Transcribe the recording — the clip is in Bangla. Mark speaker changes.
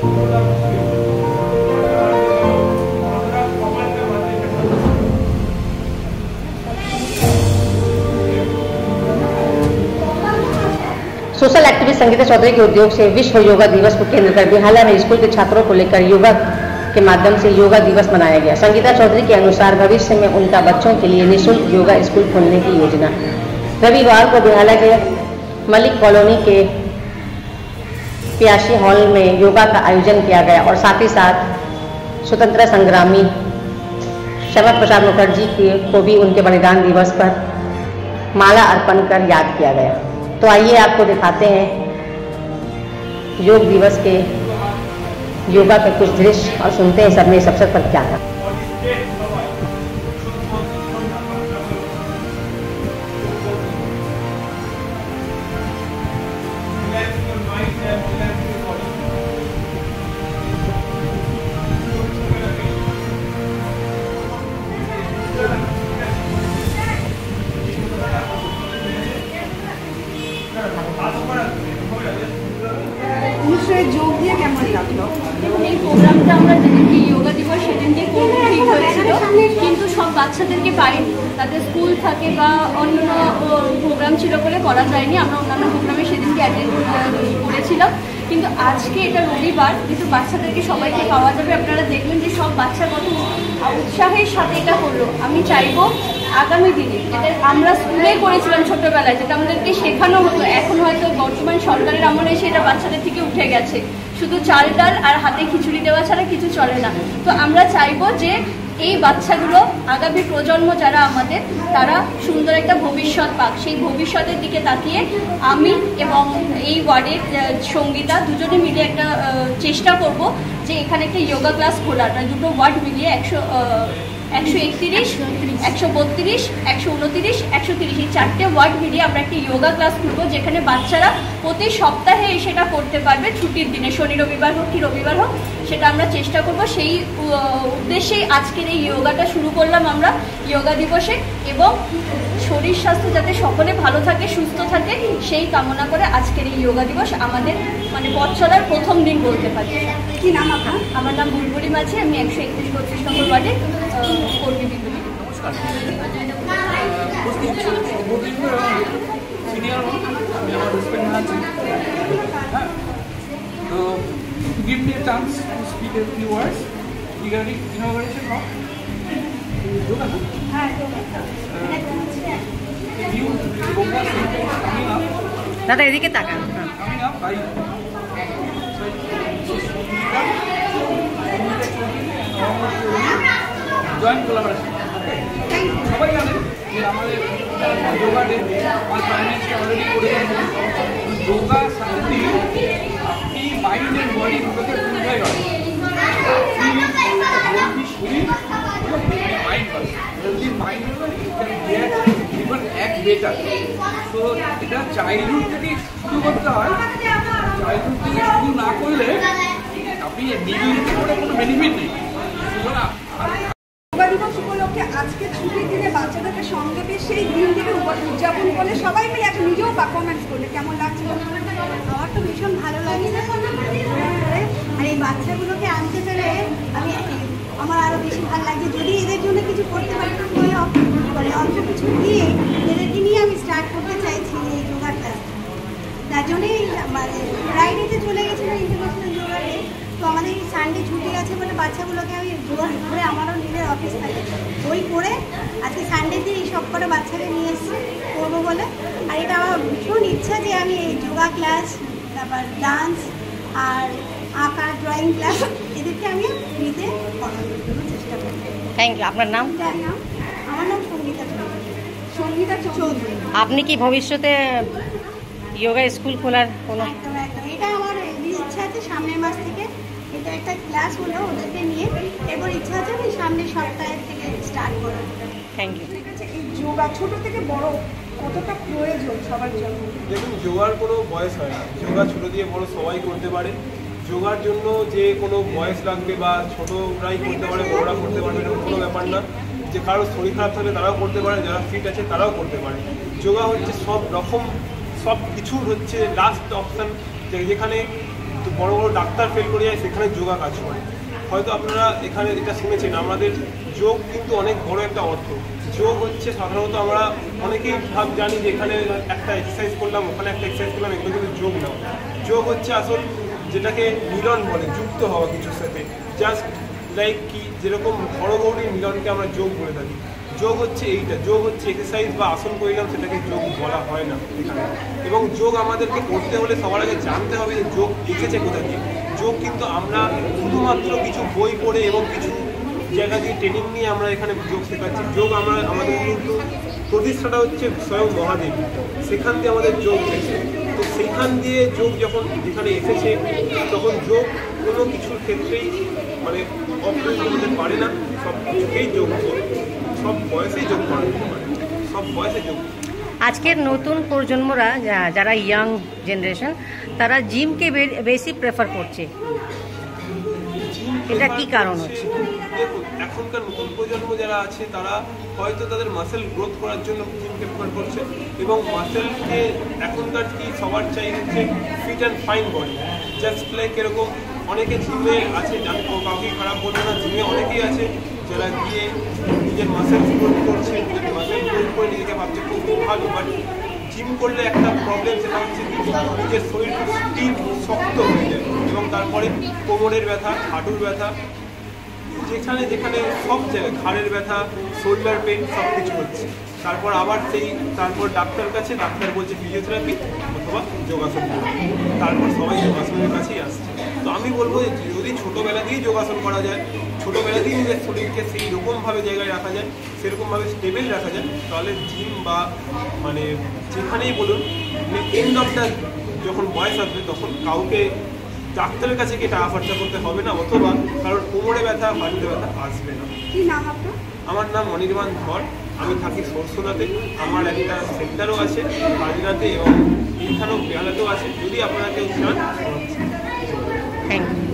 Speaker 1: सोशल एक्टिविस्ट संगीता चौधरी के उद्योग से विश्व योगा दिवस को केंद्र कर बिहार में स्कूल के छात्रों को लेकर योगा के माध्यम से योगा दिवस मनाया गया। संगीता चौधरी के अनुसार भविष्य में उनका बच्चों के लिए निःशुल्क योगा स्कूल खोलने की योजना। रविवार को बिहार के मलिक कॉलोनी के प्यासी हॉल में योगा का आयोजन किया गया और साथ ही साथ स्वतंत्रता संग्रामी श्यामा प्रसाद मुखर्जी को भी उनके बलिदान दिवस पर माला अर्पण कर याद किया गया। तो आइए आपको दिखाते हैं योग दिवस के योगा के कुछ दृश्य और सुनते हैं सबने इस अवसर पर क्या था।
Speaker 2: যোগ দিয়ে কেমন লাগলো?
Speaker 3: এই প্রোগ্রামটা আমরা যেদিনকে যোগা দিবস সেদিনকে করতে ঠিক হয়েছিল, কিন্তু সব বাচ্চাদেরকে পারিনি, তাদের স্কুল থাকে বা অন্য প্রোগ্রাম ছিল বলে করা যায়নি। আমরা অন্যান্য প্রোগ্রামে সেদিনকে অ্যাটেন্ড করেছিলাম, কিন্তু আজকে এটা রবিবার, কিন্তু বাচ্চাদেরকে সবাইকে পাওয়া যাবে। আপনারা দেখবেন যে সব বাচ্চা কত উৎসাহের সাথে এটা করলো। আমি চাইবো আগামী দিনে যেটা আমরা স্কুলে করেছিলাম ছোটোবেলায়, যেটা আমাদেরকে শেখানো হতো, এখন হয়তো বর্তমান সরকারের আমলে এসে এটা বাচ্চাদের থেকে উঠে গেছে। শুধু চাল ডাল আর হাতে খিচুড়ি দেওয়া ছাড়া কিছু চলে না। তো আমরা চাইবো যে এই বাচ্চাগুলো আগামী প্রজন্ম যারা আমাদের, তারা সুন্দর একটা ভবিষ্যৎ পাক। সেই ভবিষ্যতের দিকে তাকিয়ে আমি এবং এই ওয়ার্ডের সঙ্গীতা দুজনে মিলে একটা চেষ্টা করব যে এখানে একটা যোগা ক্লাস খোলার, দুটো ওয়ার্ড মিলিয়ে 131, 132, 129, 130 এই 4টে ওয়ার্ড মিলিয়ে আমরা একটা যোগা ক্লাস খুলব, যেখানে বাচ্চারা প্রতি সপ্তাহে সেটা করতে পারবে। ছুটির দিনে শনি রবিবার হোক কি রবিবার হোক, সেটা আমরা চেষ্টা করব। সেই উদ্দেশ্যেই আজকের এই যোগাটা শুরু করলাম আমরা যোগা দিবসে, এবং শরীর স্বাস্থ্য যাতে সকলে ভালো থাকে, সুস্থ থাকে, সেই কামনা করে আজকের এই যোগা দিবস আমাদের মানে পথ চলার প্রথম দিন বলতে পারি।
Speaker 2: কি নাম আপনার?
Speaker 3: আমার নাম বুলবুলি মাঝি, আমি 131-32 নম্বর ওয়ার্ডে কর্মী বিদ্যুৎ।
Speaker 4: নমস্কার, সিনিয়র আমি আমার রেসপেক্ট আছি। হ্যাঁ, তো give me a chance to speak a few words regarding inauguration of yoga. New yoga center is coming up.
Speaker 1: দাদা এদিকে তাকান।
Speaker 4: Coming up by joint collaboration. সবাই জানেন যে আমাদের যোগা ডে আমার প্রাইম মিনিস্টার অলরেডি করে দিয়েছেন। যোগা সাথে আপনি মাইন্ড অ্যান্ড বডি দুটোকে প্রিপেয়ার করেন। হেলদি শরীর মাইন্ড হয়, হেলদি মাইন্ড হলে জীবন এক বেটার। তো এটা চাইল্ডহুড থেকে শুরু করতে হয়। চাইল্ডহুড থেকে শুরু না করলে আপনি নিগলিজিট করে কোনো বেনিফিট নেই।
Speaker 2: যোগা দিবস উপলক্ষে আজকে ছুটির দিনে বাচ্চাদেরকে সঙ্গে পেয়ে সেই দিনটিকে উদযাপন করলে সবাই মিলে একটা নিজেও পারফরমেন্স করলে কেমন লাগছিল?
Speaker 5: আমার তো ভীষণ ভালো লাগে, আর এই বাচ্চাগুলোকে আনতে পেরে আমার আরও বেশি ভালো লাগছে। যদি এদের জন্য কিছু করতে পারি, মানে অল্প কিছু দিয়ে এদেরকে নিয়ে আমি স্টার্ট করতে চাইছি এই যোগা ক্লাস। তার জন্যই মানে ফ্রাইডেতে চলে গেছিলো ইন্টারন্যাশনাল যোগা ডে, তো আমাদের এই সানডে ছুটি আছে বলে বাচ্চাগুলোকে আমি যোগা করে, আমারও নিজের অফিস থাকে, ওই করে আজকে সানডেতে এই সব কটা বাচ্চাকে নিয়ে এসেছি করবো বলে। আর এটা আমার ভীষণ ইচ্ছা যে আমি এই যোগা ক্লাস, তারপর ডান্স আর আঁকা, ড্রয়িং ক্লাস এদেরকে আমি ফ্রিতে করানোর জন্য চেষ্টা করি।
Speaker 1: Thank you. আপনার নাম?
Speaker 5: আমার নাম সঙ্গীতা চৌধুরী।
Speaker 2: সঙ্গীতা চৌধুরী।
Speaker 1: আপনি কি ভবিষ্যতে যোগা স্কুল খোলার কোনো?
Speaker 5: একদম একদম, এটা আমার ইচ্ছা আছে সামনের মাস থেকে এটা একটা ক্লাস হলো ওদেরকে নিয়ে, এরপর ইচ্ছা আছে আমি সামনের সপ্তাহের থেকে স্টার্ট করার।
Speaker 1: Thank you.
Speaker 2: এই যোগা ছোট থেকে বড় কতটা প্রয়োজন সবার জন্য?
Speaker 6: দেখুন, যোগার কোনো বয়স হয় না। যোগা ছোটো দিয়ে বড় সবাই করতে পারে। যোগার জন্য যে কোনো বয়স লাগবে বা ছোটরাই করতে পারে, বড়রা করতে পারবে, এরকম কোনো ব্যাপার না। যে কারো শরীর খারাপ থাকলে তারাও করতে পারে, যারা ফিট আছে তারাও করতে পারে। যোগা হচ্ছে সব রকম সব কিছুর হচ্ছে লাস্ট অপশান, যেখানে বড় বড় ডাক্তার ফেল করে যায় সেখানে যোগা কাজ করে। হয়তো আপনারা এখানে এটা শুনেছেন, আমাদের যোগ কিন্তু অনেক বড় একটা অর্থ। যোগ হচ্ছে সাধারণত আমরা অনেকেই জানি যে এখানে একটা এক্সারসাইজ করলাম, ওখানে একটা এক্সারসাইজ করলাম, এগুলো কিন্তু যোগ না। যোগ হচ্ছে আসল যেটাকে মিলন বলে, যুক্ত হওয়া কিছুর সাথে, জাস্ট লাইক কি যেরকম হরগৌরীর মিলনকে আমরা যোগ বলে থাকি। যোগ হচ্ছে এইটা, যোগ হচ্ছে এক্সারসাইজ বা আসন করলাম সেটাকে যোগ বলা হয় না এখানে। এবং যোগ আমাদেরকে করতে হলে সবার আগে জানতে হবে যে যোগ এসেছে কোথা দিয়ে। যোগ কিন্তু আমরা শুধুমাত্র কিছু বই পড়ে এবং কিছু জায়গা দিয়ে ট্রেনিং নিয়ে আমরা এখানে যোগ শেখাচ্ছি। যোগ আমাদের কিন্তু প্রতিষ্ঠাটা হচ্ছে স্বয়ং মহাদেব, সেখান দিয়ে আমাদের যোগ এসেছে। তো সেখান দিয়ে যোগ যখন যেখানে এসেছে তখন যোগ কোনো কিছুর ক্ষেত্রেই মানে অপ্রয়োজন হতে পারে না, সব কিছুকেই যোগ সব বয়সেই যোগ করা যেতে পারে, সব বয়সে যোগ।
Speaker 1: আজকের নতুন প্রজন্মরা যারা ইয়াং জেনারেশন তারা জিমকে বেশি প্রেফার করছে, এটা কি কারণ হচ্ছে?
Speaker 6: দেখুন, এখনকার নতুন প্রজন্ম যারা আছে তারা হয়তো তাদের মাসেল গ্রোথ করার জন্য জিমকে প্রেফার করছে, এবং মাসেলকে এখনকার কি সবার চাই হচ্ছে fit and fine body. Just like এরকম অনেকে জিমে আছে, আমি কাউকে খারাপ বলবো না, জিমে অনেকেই আছে যারা গিয়ে নিজের মাসেল গ্রোথ করছে, মাসেল গ্রোথ করে নিজেকে ভাবছে খুব ভালো। বাট জিম করলে একটা প্রবলেম, সেটা হচ্ছে নিজের শরীর খুব স্টিফ শক্ত হয়ে যায়, এবং তারপরে কোমরের ব্যথা, হাঁটুর ব্যথা, যেখানে যেখানে সব জায়গায় ঘাড়ের ব্যথা, শোল্ডার পেন সব কিছু হচ্ছে। তারপর আবার তারপর ডাক্তার কাছে, ডাক্তার বলছে ফিজিওথেরাপি অথবা যোগাসন করবে, তারপর সবাই যোগাসনের কাছেই আসছে। তো আমি বলবো যে যদি ছোটোবেলা দিয়েই যোগাসন করা যায়, ছোটোবেলা দিয়েই নিজের শরীরকে সেই রকমভাবে জায়গায় রাখা যায়, সেরকমভাবে স্টেবল রাখা যায়, তাহলে জিম বা মানে যেখানেই বলুন এন্ড অফ দ্য যখন বয়স আসবে তখন কাউকে ডাক্তারের কাছে গিয়ে টাকা খরচা করতে হবে না, অথবা কারণ কোমরে ব্যথা, হাঁটুতে ব্যথা আসবে না।
Speaker 2: কি নাম আপনার?
Speaker 6: আমার নাম অনির্বাণ ধর, আমি থাকি সরসোনাতে। আমার একটা সেন্টারও আছে হাজরাতে এবং এখানেও বেহালাতেও আছে, যদি আপনারা কেউ চান।
Speaker 1: Thank you.